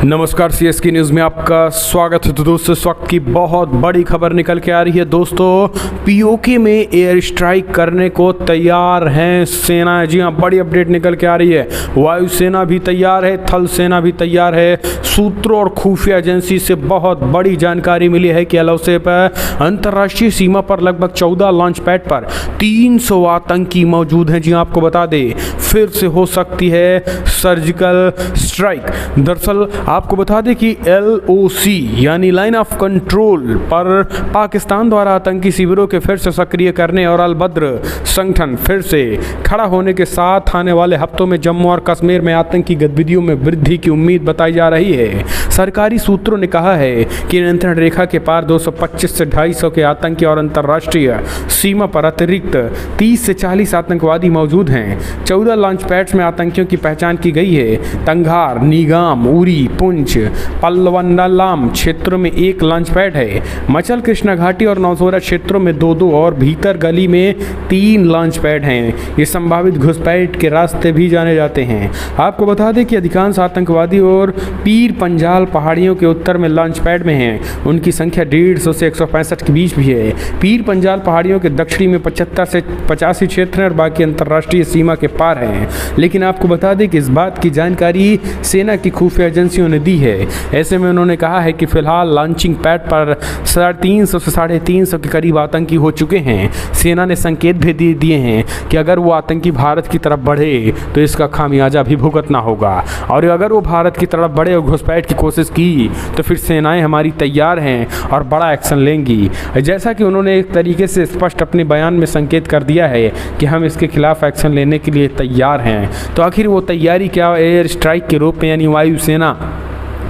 नमस्कार, CSK news में आपका स्वागत है। तो दोस्तों, इस वक्त की बहुत बड़ी खबर निकल के आ रही है। दोस्तों, पीओके में एयर स्ट्राइक करने को तैयार हैं सेना। जी हाँ, बड़ी अपडेट निकल के आ रही है। वायुसेना भी तैयार है, थल सेना भी तैयार है। सूत्रों और खुफिया एजेंसी से बहुत बड़ी जानकारी मिली है कि एलओसी पर अंतर्राष्ट्रीय सीमा पर लगभग 14 लॉन्च पैड पर 300 आतंकी मौजूद हैं। जी हाँ, आपको बता दें, फिर से हो सकती है सर्जिकल स्ट्राइक। दरअसल आपको बता दें कि एलओसी यानी लाइन ऑफ कंट्रोल पर पाकिस्तान द्वारा आतंकी शिविरों के फिर से सक्रिय करने और अल-बद्र संगठन फिर से खड़ा होने के साथ आने वाले हफ्तों में जम्मू और कश्मीर में आतंकी गतिविधियों में वृद्धि की उम्मीद बताई जा रही है। सरकारी सूत्रों ने कहा है कि नियंत्रण रेखा के पार 225 से 250 के आतंकी और अंतर्राष्ट्रीय सीमा पर अतिरिक्त 30 से 40 आतंकवादी मौजूद हैं। 14 लॉन्च पैड्स में आतंकियों की पहचान की गई है। तंगहार, नीगाम, उरी, पुंछ, पल्लवनलाम क्षेत्रों में 1 लॉन्च पैड है। मचल, कृष्णा घाटी और नौशेरा क्षेत्रों में 2-2 और भीतर गली में 3 लॉन्च पैड हैं। ये संभावित घुसपैठ के रास्ते भी जाने जाते हैं। आपको बता दें कि अधिकांश आतंकवादी और पीर पंजाल पहाड़ियों के उत्तर में लॉन्च पैड में हैं। उनकी संख्या 150 से 165 के बीच भी है। पीर पंजाल पहाड़ियों के दक्षिणी में 75 से 85 क्षेत्र हैं और बाकी अंतर्राष्ट्रीय सीमा के पार हैं। लेकिन आपको बता दें कि इस बात की जानकारी सेना की खुफिया एजेंसियों ने दी है। ऐसे में उन्होंने कहा है कि फिलहाल लॉन्चिंग पैड पर 350 से 350 के करीब आतंकी हो चुके हैं। सेना ने संकेत भी दिए हैं कि अगर वो आतंकी भारत की तरफ बढ़े तो इसका खामियाजा भी भुगतना होगा, और अगर वो भारत की तरफ बढ़े और घुसपैठ की कोशिश की तो फिर सेनाएं हमारी तैयार हैं और बड़ा एक्शन लेंगी। जैसा कि उन्होंने एक तरीके से स्पष्ट अपने बयान में संकेत कर दिया है कि हम इसके खिलाफ एक्शन लेने के लिए तैयार हैं। तो आखिर वो तैयारी क्या एयर स्ट्राइक के रूप में यानी वायुसेना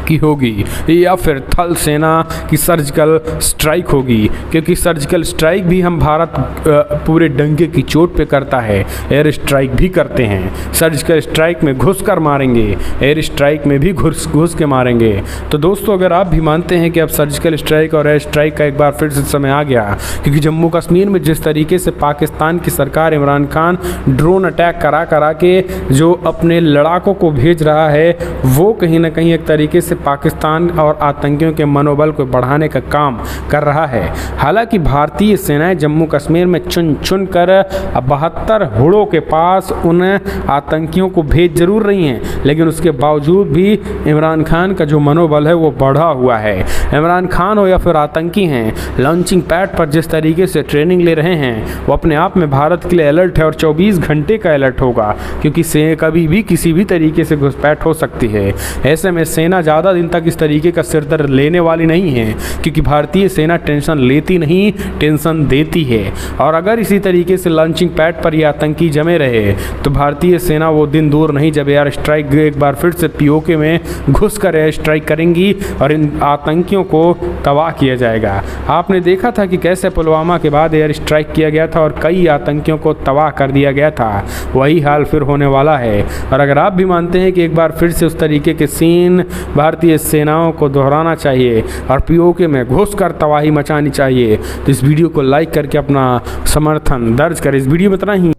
की होगी या फिर थल सेना की सर्जिकल स्ट्राइक होगी? क्योंकि सर्जिकल स्ट्राइक भी हम भारत पूरे डंके की चोट पे करता है, एयर स्ट्राइक भी करते हैं। सर्जिकल स्ट्राइक में घुस कर मारेंगे, एयर स्ट्राइक में भी घुस के मारेंगे। तो दोस्तों, अगर आप भी मानते हैं कि अब सर्जिकल स्ट्राइक और एयर स्ट्राइक का एक बार फिर से समय आ गया, क्योंकि जम्मू कश्मीर में जिस तरीके से पाकिस्तान की सरकार इमरान खान ड्रोन अटैक करा के जो अपने लड़ाकों को भेज रहा है, वो कहीं ना कहीं एक तरीके से पाकिस्तान और आतंकियों के मनोबल को बढ़ाने का काम कर रहा है। हालांकि भारतीय सेनाएं जम्मू कश्मीर में चुन कर 72 हुड़ों के पास उन आतंकियों को भेज जरूर रही हैं, लेकिन उसके बावजूद भी इमरान खान का जो मनोबल है वो बढ़ा हुआ है। इमरान खान हो या फिर आतंकी हैं, लॉन्चिंग पैड पर जिस तरीके से ट्रेनिंग ले रहे हैं वो अपने आप में भारत के लिए अलर्ट है और 24 घंटे का अलर्ट होगा, क्योंकि कभी भी किसी भी तरीके से घुसपैठ हो सकती है। ऐसे में सेना ज़्यादा दिन तक इस तरीके का सिरदर्द लेने वाली नहीं है, क्योंकि भारतीय सेना टेंशन लेती नहीं, टेंशन देती है। और अगर इसी तरीके से लॉन्चिंग पैड पर ये आतंकी जमे रहे तो भारतीय सेना वो दिन दूर नहीं जब एयर स्ट्राइक एक बार फिर से पीओके में घुस कर एयर स्ट्राइक करेंगी और इन आतंकियों को तबाह किया जाएगा। आपने देखा था कि कैसे पुलवामा के बाद एयर स्ट्राइक किया गया था और कई आतंकियों को तबाह कर दिया गया था। वही हाल फिर होने वाला है। और अगर आप भी मानते हैं कि एक बार फिर से उस तरीके के सीन भारतीय सेनाओं को दोहराना चाहिए और पीओके में घुसकर तबाही मचानी चाहिए, तो इस वीडियो को लाइक करके अपना समर्थन दर्ज करें। इस वीडियो में इतना ही।